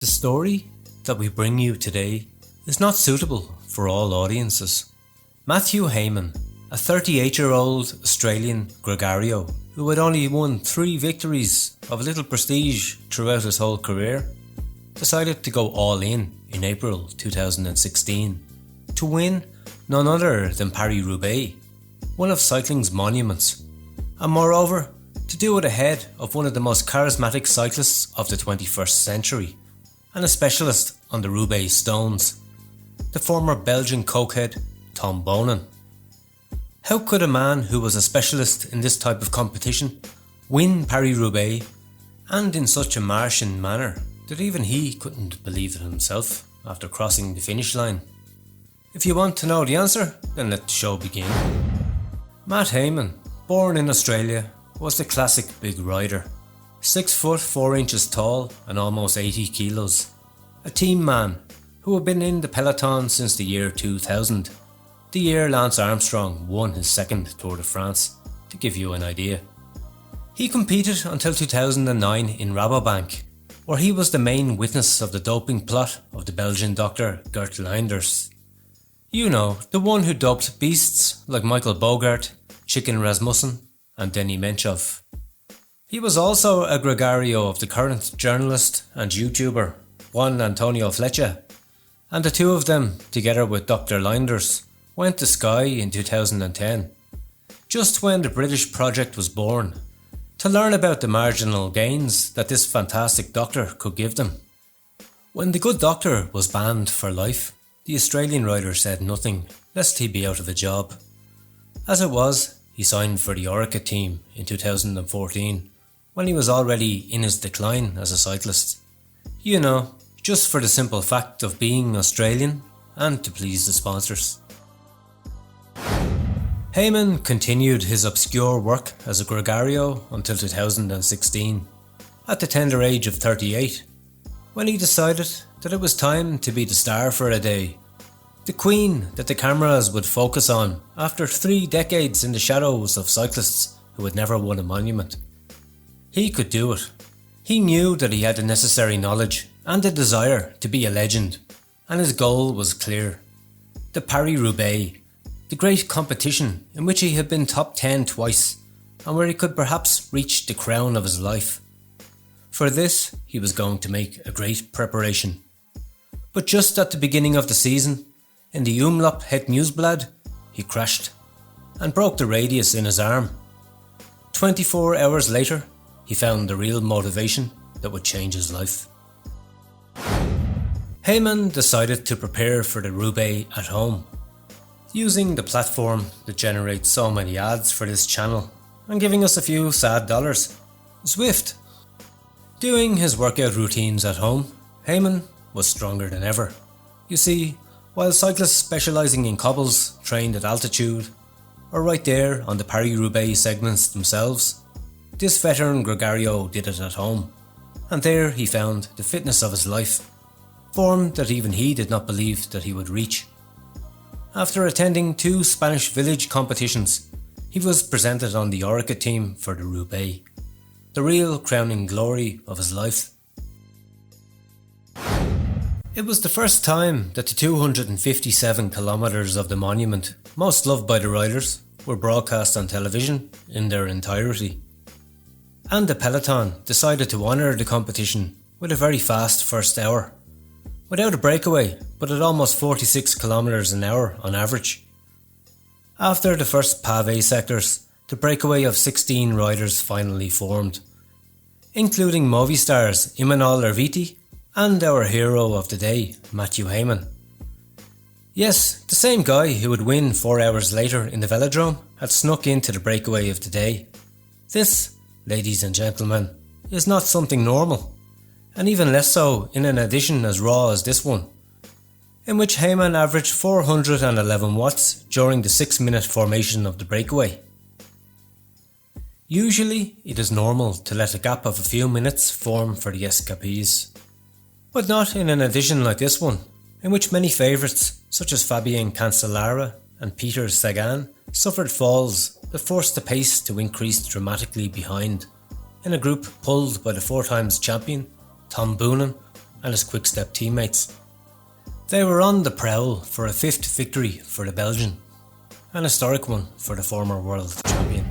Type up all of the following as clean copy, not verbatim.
The story that we bring you today is not suitable for all audiences. Mathew Hayman, a 38-year-old Australian gregario who had only won 3 victories of little prestige throughout his whole career, decided to go all in April 2016 to win none other than Paris Roubaix, one of cycling's monuments, and moreover to do it ahead of one of the most charismatic cyclists of the 21st century and a specialist on the Roubaix stones, the former Belgian cokehead Tom Boonen. How could a man who was a specialist in this type of competition win Paris Roubaix, and in such a Martian manner that even he couldn't believe it himself after crossing the finish line? If you want to know the answer, then let the show begin. Matt Hayman, born in Australia, was the classic big rider. 6 foot 4 inches tall and almost 80 kilos. A team man who had been in the peloton since the year 2000, the year Lance Armstrong won his second Tour de France, to give you an idea. He competed until 2009 in Rabobank, where he was the main witness of the doping plot of the Belgian doctor Gert Leinders. You know, the one who doped beasts like Michael Bogart, Chicken Rasmussen and Denny Menchov. He was also a gregario of the current journalist and YouTuber Juan Antonio Flecha, and the two of them, together with Dr. Leinders, went to Sky in 2010, just when the British project was born, to learn about the marginal gains that this fantastic doctor could give them. When the good doctor was banned for life, the Australian rider said nothing, lest he be out of a job. As it was, he signed for the Orica team in 2014, when he was already in his decline as a cyclist. You know, just for the simple fact of being Australian and to please the sponsors. Hayman continued his obscure work as a gregario until 2016, at the tender age of 38, when he decided that it was time to be the star for a day, the queen that the cameras would focus on after 3 decades in the shadows of cyclists who had never won a monument. He could do it. He knew that he had the necessary knowledge and the desire to be a legend, and his goal was clear. The Paris Roubaix, the great competition in which he had been top 10 twice, and where he could perhaps reach the crown of his life. For this, he was going to make a great preparation. But just at the beginning of the season, in the Umlauf Het Nieuwsblad, he crashed and broke the radius in his arm. 24 hours later, he found the real motivation that would change his life. Hayman decided to prepare for the Roubaix at home, using the platform that generates so many ads for this channel and giving us a few sad dollars, Zwift. Doing his workout routines at home, Hayman was stronger than ever. You see, while cyclists specialising in cobbles trained at altitude, or right there on the Paris Roubaix segments themselves, this veteran gregario did it at home, and there he found the fitness of his life, form that even he did not believe that he would reach. After attending 2 Spanish village competitions, he was presented on the Orica team for the Roubaix, the real crowning glory of his life. It was the first time that the 257 kilometres of the monument, most loved by the riders, were broadcast on television in their entirety. And the peloton decided to honour the competition with a very fast first hour, without a breakaway, but at almost 46 kilometres an hour on average. After the first pavé sectors, the breakaway of 16 riders finally formed, including Movistar's Imanol Erviti and our hero of the day, Mathew Hayman. Yes, the same guy who would win 4 hours later in the velodrome had snuck into the breakaway of the day. This, ladies and gentlemen, is not something normal, and even less so in an edition as raw as this one, in which Hayman averaged 411 watts during the 6-minute formation of the breakaway. Usually, it is normal to let a gap of a few minutes form for the escapees, but not in an edition like this one, in which many favourites such as Fabien Cancellara and Peter Sagan suffered falls that forced the pace to increase dramatically behind, in a group pulled by the 4 times champion Tom Boonen, and his quick-step teammates. They were on the prowl for a 5th victory for the Belgian, an historic one for the former world champion.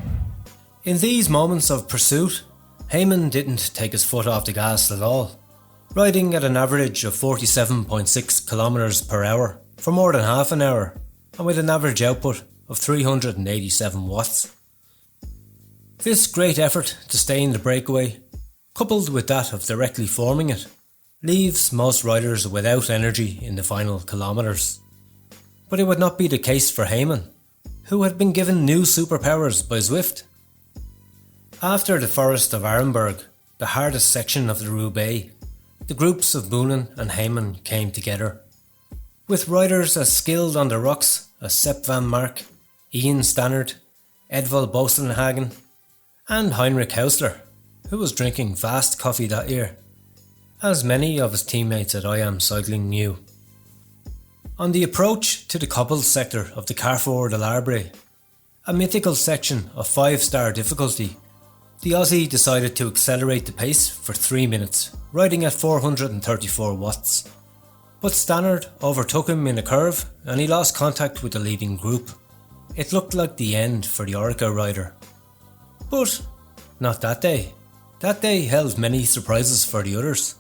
In these moments of pursuit, Hayman didn't take his foot off the gas at all, riding at an average of 47.6 km per hour for more than half an hour, and with an average output of 387 watts. This great effort to stay in the breakaway, coupled with that of directly forming it, leaves most riders without energy in the final kilometres. But it would not be the case for Hayman, who had been given new superpowers by Zwift. After the Forest of Arenberg, the hardest section of the Roubaix, the groups of Boonen and Hayman came together. With riders as skilled on the rocks as Sepp van Mark, Ian Stannard, Edvald Boastonhagen, and Heinrich Hausler, who was drinking fast coffee that year, as many of his teammates at I Am Cycling knew. On the approach to the cobbles sector of the Carrefour de l'Arbre, a mythical section of 5-star difficulty, the Aussie decided to accelerate the pace for 3 minutes, riding at 434 watts. But Stannard overtook him in a curve and he lost contact with the leading group. It looked like the end for the Orica rider. But not that day. That day held many surprises for the others.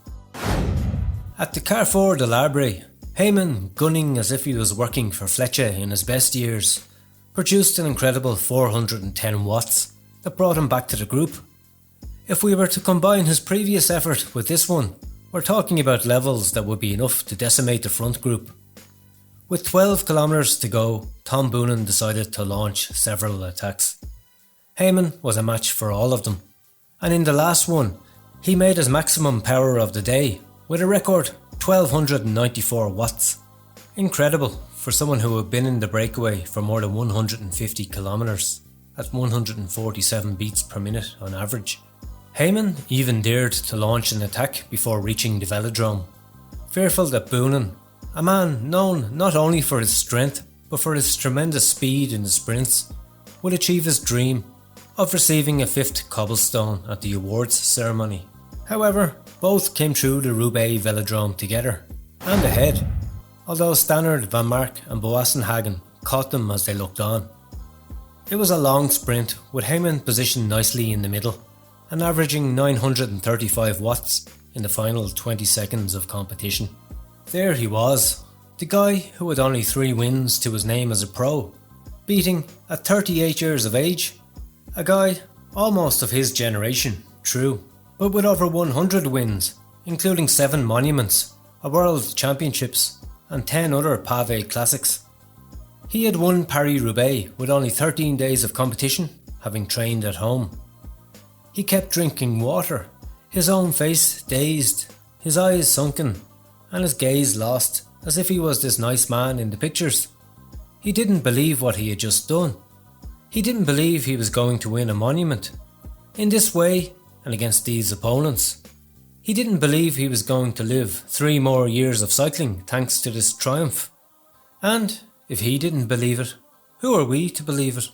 At the Carrefour de l'Arbre, Hayman, gunning as if he was working for Fletcher in his best years, produced an incredible 410 watts that brought him back to the group. If we were to combine his previous effort with this one, we're talking about levels that would be enough to decimate the front group. With 12 kilometres to go, Tom Boonen decided to launch several attacks. Hayman was a match for all of them, and in the last one, he made his maximum power of the day with a record 1294 watts. Incredible for someone who had been in the breakaway for more than 150 kilometres at 147 beats per minute on average. Hayman even dared to launch an attack before reaching the velodrome, fearful that Boonen, a man known not only for his strength but for his tremendous speed in the sprints, would achieve his dream of receiving a 5th cobblestone at the awards ceremony. However, both came through the Roubaix velodrome together, and ahead, although Stannard, Van Mark and Boastonhagen caught them as they looked on. It was a long sprint with Hayman positioned nicely in the middle and averaging 935 watts in the final 20 seconds of competition. There he was, the guy who had only 3 wins to his name as a pro, beating, at 38 years of age, a guy almost of his generation, true, but with over 100 wins, including 7 monuments, a World Championships and 10 other pavé classics. He had won Paris Roubaix with only 13 days of competition, having trained at home. He kept drinking water, his own face dazed, his eyes sunken, and his gaze lost, as if he was this nice man in the pictures. He didn't believe what he had just done. He didn't believe he was going to win a monument. In this way, and against these opponents. He didn't believe he was going to live 3 more years of cycling thanks to this triumph. And if he didn't believe it, who are we to believe it?